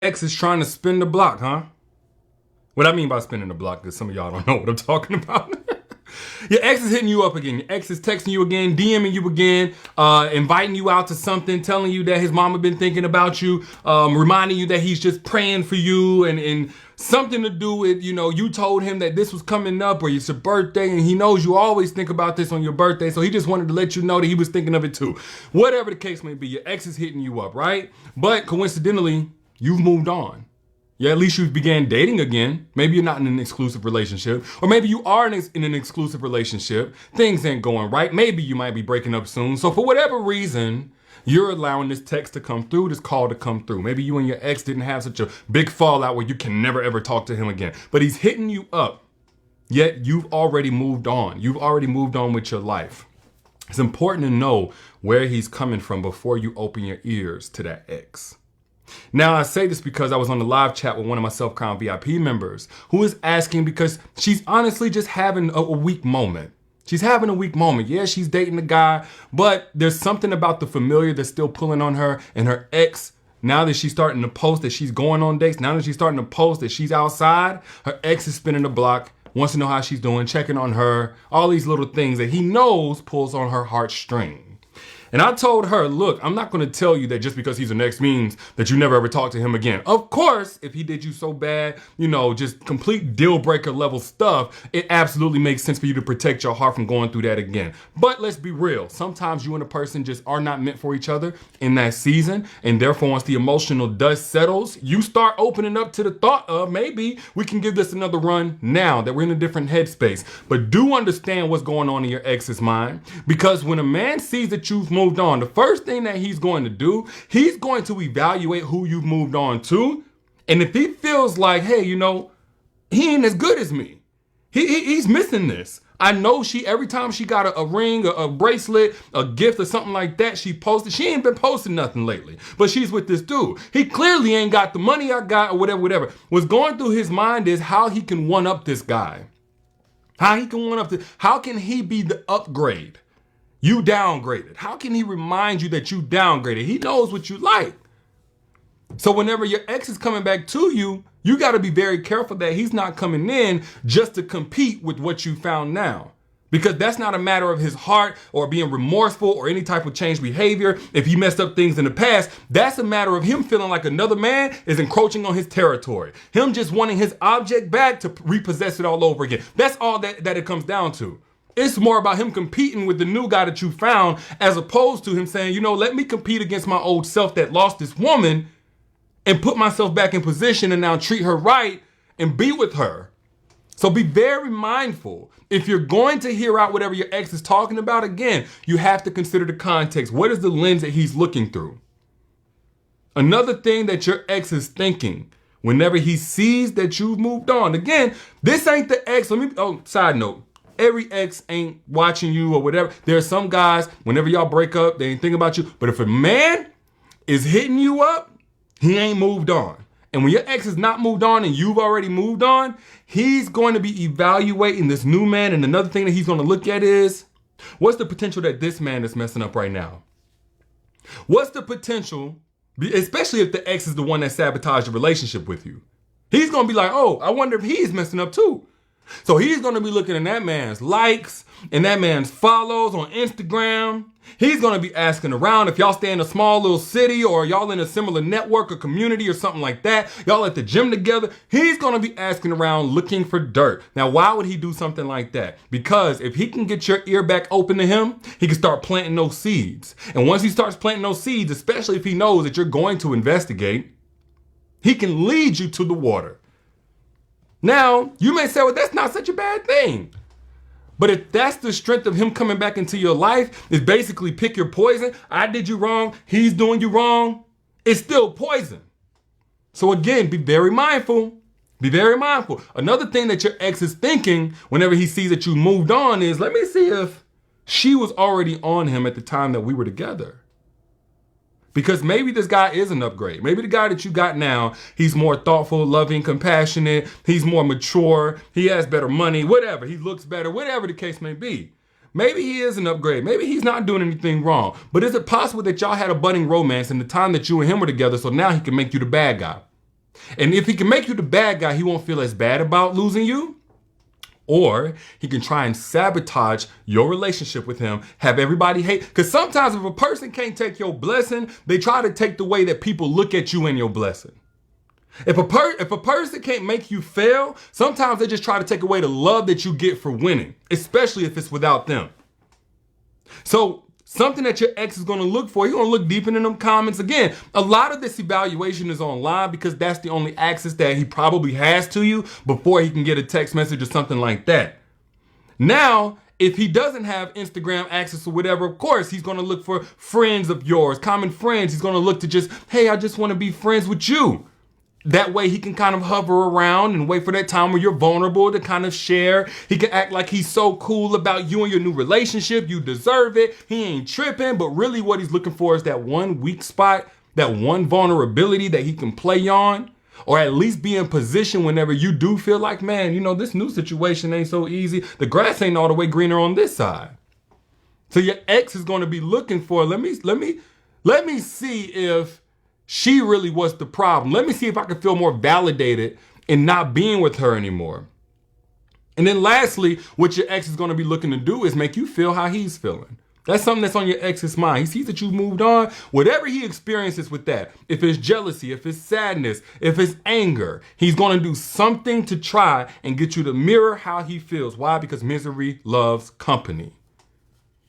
Ex is trying to spin the block, huh? What I mean by spinning the block, because some of y'all don't know what I'm talking about. Your ex is hitting you up again. Your ex is texting you again, DMing you again, inviting you out to something, telling you that his mama been thinking about you, reminding you that he's just praying for you, and something to do with, you told him that this was coming up or it's your birthday, and he knows you always think about this on your birthday, so he just wanted to let you know that he was thinking of it too. Whatever the case may be, your ex is hitting you up, right? But coincidentally, you've moved on. Yeah, at least you began dating again. Maybe you're not in an exclusive relationship. Or maybe you are in an exclusive relationship. Things ain't going right. Maybe you might be breaking up soon. So for whatever reason, you're allowing this text to come through, this call to come through. Maybe you and your ex didn't have such a big fallout where you can never ever talk to him again. But he's hitting you up. Yet you've already moved on. You've already moved on with your life. It's important to know where he's coming from before you open your ears to that ex. Now, I say this because I was on the live chat with one of my Self-Crown VIP members who is asking because she's honestly just having a weak moment. She's having a weak moment. Yeah, she's dating a guy, but there's something about the familiar that's still pulling on her, and her ex, now that she's starting to post that she's going on dates, now that she's starting to post that she's outside, her ex is spinning the block, wants to know how she's doing, checking on her, all these little things that he knows pulls on her heartstring. And I told her, look, I'm not going to tell you that just because he's an ex means that you never ever talk to him again. Of course, if he did you so bad, just complete deal breaker level stuff, it absolutely makes sense for you to protect your heart from going through that again. But let's be real. Sometimes you and a person just are not meant for each other in that season. And therefore, once the emotional dust settles, you start opening up to the thought of maybe we can give this another run now that we're in a different headspace. But do understand what's going on in your ex's mind, because when a man sees that you've moved on, the first thing that he's going to do, he's going to evaluate who you've moved on to. And if he feels like, hey, he ain't as good as me. He's missing this. I know every time she got a ring, a bracelet, a gift or something like that, she posted. She ain't been posting nothing lately, but she's with this dude. He clearly ain't got the money I got or whatever. What's going through his mind is how he can one up this guy. How can he be the upgrade? You downgraded. How can he remind you that you downgraded? He knows what you like. So whenever your ex is coming back to you, you got to be very careful that he's not coming in just to compete with what you found now. Because that's not a matter of his heart or being remorseful or any type of changed behavior. If he messed up things in the past, that's a matter of him feeling like another man is encroaching on his territory. Him just wanting his object back to repossess it all over again. That's all that it comes down to. It's more about him competing with the new guy that you found, as opposed to him saying, let me compete against my old self that lost this woman and put myself back in position and now treat her right and be with her. So be very mindful. If you're going to hear out whatever your ex is talking about, again, you have to consider the context. What is the lens that he's looking through? Another thing that your ex is thinking whenever he sees that you've moved on. Again, this ain't the ex. Side note. Every ex ain't watching you or whatever. There are some guys, whenever y'all break up, they ain't thinking about you. But if a man is hitting you up, he ain't moved on. And when your ex is not moved on and you've already moved on, he's going to be evaluating this new man. And another thing that he's going to look at is, what's the potential that this man is messing up right now? What's the potential, especially if the ex is the one that sabotaged the relationship with you? He's going to be like, oh, I wonder if he's messing up too. So he's going to be looking at that man's likes and that man's follows on Instagram. He's going to be asking around if y'all stay in a small little city or y'all in a similar network or community or something like that. Y'all at the gym together. He's going to be asking around looking for dirt. Now, why would he do something like that? Because if he can get your ear back open to him, he can start planting those seeds. And once he starts planting those seeds, especially if he knows that you're going to investigate, he can lead you to the water. Now, you may say, well, that's not such a bad thing. But if that's the strength of him coming back into your life, is basically pick your poison. I did you wrong. He's doing you wrong. It's still poison. So again, be very mindful. Be very mindful. Another thing that your ex is thinking whenever he sees that you moved on is, let me see if she was already on him at the time that we were together. Because maybe this guy is an upgrade. Maybe the guy that you got now, he's more thoughtful, loving, compassionate. He's more mature. He has better money, whatever. He looks better, whatever the case may be. Maybe he is an upgrade. Maybe he's not doing anything wrong. But is it possible that y'all had a budding romance in the time that you and him were together, so now he can make you the bad guy? And if he can make you the bad guy, he won't feel as bad about losing you. Or he can try and sabotage your relationship with him, have everybody hate. Because sometimes if a person can't take your blessing, they try to take the way that people look at you and your blessing. If a person can't make you fail, sometimes they just try to take away the love that you get for winning, especially if it's without them. So something that your ex is going to look for, he's going to look deep into them comments. Again, a lot of this evaluation is online because that's the only access that he probably has to you before he can get a text message or something like that. Now, if he doesn't have Instagram access or whatever, of course, he's going to look for friends of yours, common friends. He's going to look to just, hey, I just want to be friends with you. That way he can kind of hover around and wait for that time where you're vulnerable to kind of share. He can act like he's so cool about you and your new relationship. You deserve it. He ain't tripping. But really what he's looking for is that one weak spot, that one vulnerability that he can play on, or at least be in position whenever you do feel like, man, you know, this new situation ain't so easy. The grass ain't all the way greener on this side. So your ex is going to be looking for, let me see if she really was the problem. Let me see if I can feel more validated in not being with her anymore. And then lastly, what your ex is going to be looking to do is make you feel how he's feeling. That's something that's on your ex's mind. He sees that you moved on. Whatever he experiences with that, if it's jealousy, if it's sadness, if it's anger, he's going to do something to try and get you to mirror how he feels. Why? Because misery loves company.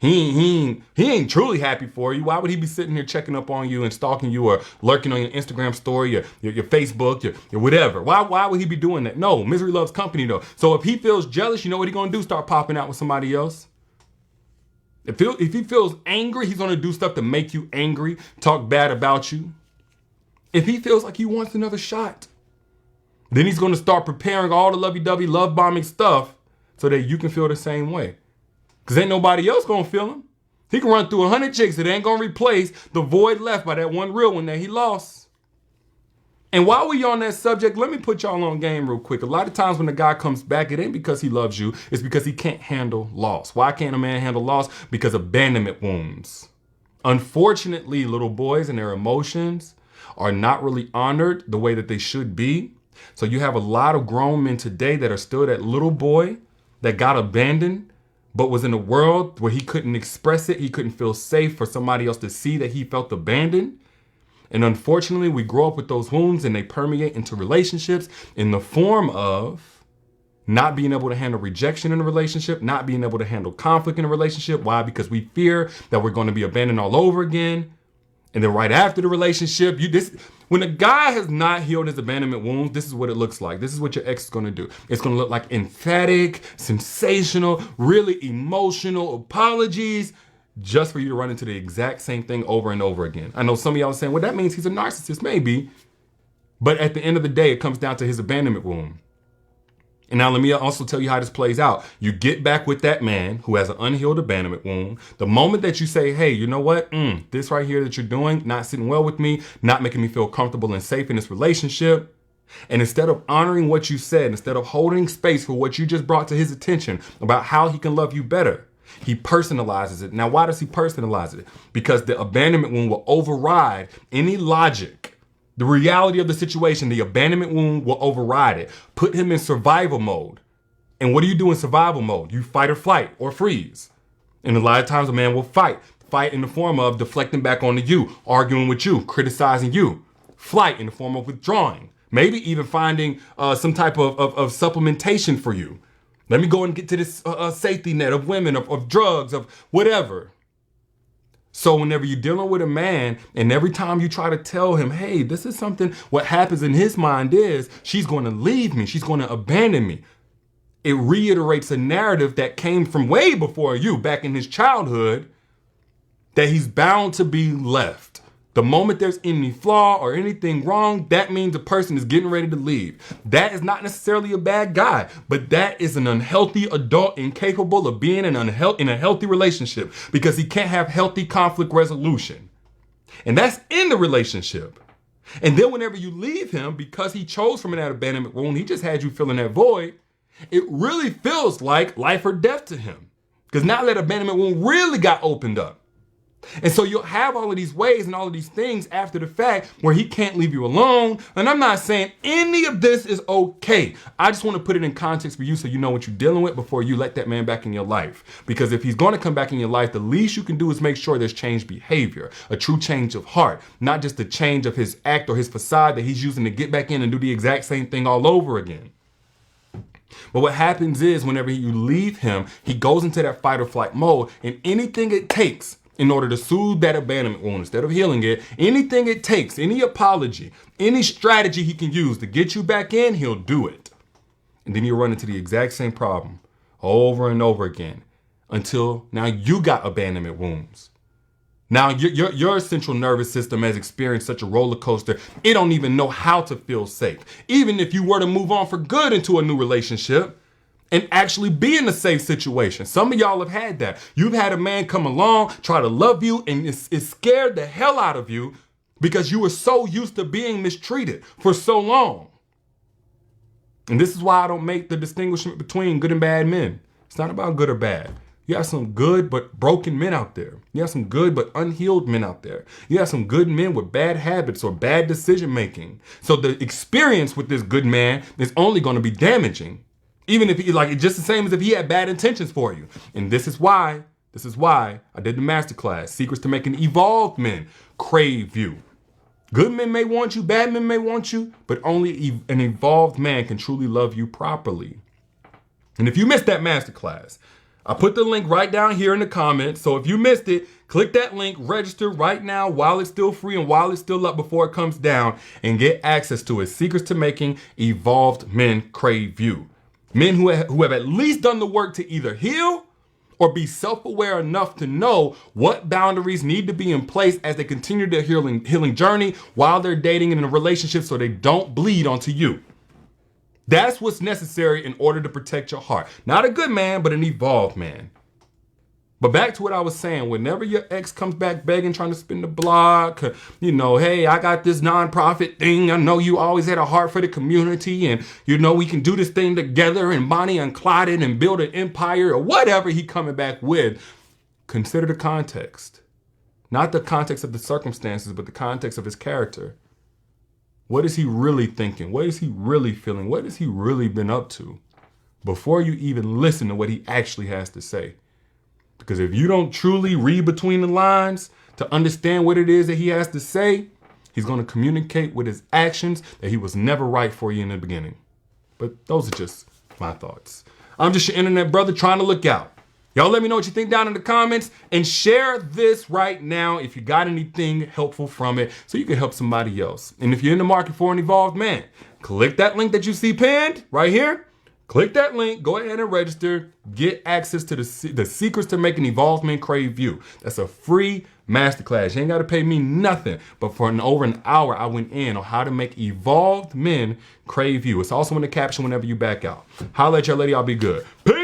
He ain't truly happy for you. Why would he be sitting here checking up on you and stalking you or lurking on your Instagram story, your Facebook, your whatever? Why would he be doing that? No, misery loves company though. So if he feels jealous, you know what he's gonna do? Start popping out with somebody else. If he feels angry, he's gonna do stuff to make you angry, talk bad about you. If he feels like he wants another shot, then he's gonna start preparing all the lovey-dovey, love bombing stuff so that you can feel the same way. Because ain't nobody else going to feel him. He can run through 100 chicks that ain't going to replace the void left by that one real one that he lost. And while we on that subject, let me put y'all on game real quick. A lot of times when the guy comes back, it ain't because he loves you. It's because he can't handle loss. Why can't a man handle loss? Because abandonment wounds. Unfortunately, little boys and their emotions are not really honored the way that they should be. So you have a lot of grown men today that are still that little boy that got abandoned, but was in a world where he couldn't express it. He couldn't feel safe for somebody else to see that he felt abandoned. And unfortunately, we grow up with those wounds and they permeate into relationships in the form of not being able to handle rejection in a relationship, not being able to handle conflict in a relationship. Why? Because we fear that we're going to be abandoned all over again. And then right after the relationship, when a guy has not healed his abandonment wounds, this is what it looks like. This is what your ex is going to do. It's going to look like emphatic, sensational, really emotional apologies just for you to run into the exact same thing over and over again. I know some of y'all are saying, well, that means he's a narcissist. Maybe. But at the end of the day, it comes down to his abandonment wound. And now let me also tell you how this plays out. You get back with that man who has an unhealed abandonment wound. The moment that you say, hey, you know what? This right here that you're doing, not sitting well with me, not making me feel comfortable and safe in this relationship. And instead of honoring what you said, instead of holding space for what you just brought to his attention about how he can love you better, he personalizes it. Now, why does he personalize it? Because the abandonment wound will override any logic. The reality of the situation, the abandonment wound will override it. Put him in survival mode. And what do you do in survival mode? You fight or flight or freeze. And a lot of times a man will fight. Fight in the form of deflecting back onto you, arguing with you, criticizing you. Flight in the form of withdrawing. Maybe even finding some type of supplementation for you. Let me go and get to this safety net of women, of drugs, of whatever. So whenever you're dealing with a man and every time you try to tell him, hey, this is something, what happens in his mind is she's going to leave me. She's going to abandon me. It reiterates a narrative that came from way before you, back in his childhood, that he's bound to be left. The moment there's any flaw or anything wrong, that means the person is getting ready to leave. That is not necessarily a bad guy, but that is an unhealthy adult incapable of being in a healthy relationship because he can't have healthy conflict resolution. And that's in the relationship. And then whenever you leave him, because he chose from that abandonment wound, he just had you filling that void, it really feels like life or death to him. Because now that abandonment wound really got opened up. And so you'll have all of these ways and all of these things after the fact where he can't leave you alone. And I'm not saying any of this is okay. I just want to put it in context for you so you know what you're dealing with before you let that man back in your life. Because if he's going to come back in your life, the least you can do is make sure there's changed behavior, a true change of heart, not just the change of his act or his facade that he's using to get back in and do the exact same thing all over again. But what happens is whenever you leave him, he goes into that fight or flight mode, and anything it takes in order to soothe that abandonment wound instead of healing it, anything it takes, any apology, any strategy he can use to get you back in, he'll do it. And then you'll run into the exact same problem over and over again until now you got abandonment wounds. Now your central nervous system has experienced such a roller coaster, it don't even know how to feel safe. Even if you were to move on for good into a new relationship, and actually be in a safe situation. Some of y'all have had that. You've had a man come along, try to love you, and it scared the hell out of you because you were so used to being mistreated for so long. And this is why I don't make the distinguishment between good and bad men. It's not about good or bad. You have some good but broken men out there. You have some good but unhealed men out there. You have some good men with bad habits or bad decision making. So the experience with this good man is only going to be damaging. Even if he, like, just the same as if he had bad intentions for you. And this is why I did the masterclass, Secrets to Making Evolved Men Crave You. Good men may want you, bad men may want you, but only an evolved man can truly love you properly. And if you missed that masterclass, I put the link right down here in the comments. So if you missed it, click that link, register right now while it's still free and while it's still up before it comes down, and get access to it. Secrets to Making Evolved Men Crave You. Men who have at least done the work to either heal or be self-aware enough to know what boundaries need to be in place as they continue their healing journey while they're dating and in a relationship so they don't bleed onto you. That's what's necessary in order to protect your heart. Not a good man, but an evolved man. But back to what I was saying, whenever your ex comes back begging, trying to spin the block, hey, I got this nonprofit thing. I know you always had a heart for the community and, we can do this thing together and Bonnie and Clyde it and build an empire or whatever he coming back with. Consider the context. Not the context of the circumstances, but the context of his character. What is he really thinking? What is he really feeling? What has he really been up to? Before you even listen to what he actually has to say. Because if you don't truly read between the lines to understand what it is that he has to say, he's going to communicate with his actions that he was never right for you in the beginning. But those are just my thoughts. I'm just your internet brother trying to look out. Y'all let me know what you think down in the comments and share this right now if you got anything helpful from it so you can help somebody else. And if you're in the market for an evolved man, click that link that you see pinned right here. Click that link, go ahead and register, get access to the Secrets to Making Evolved Men Crave You. That's a free masterclass. You ain't got to pay me nothing, but for over an hour, I went in on how to make evolved men crave you. It's also in the caption whenever you back out. Holla at your lady, I'll be good. Peace.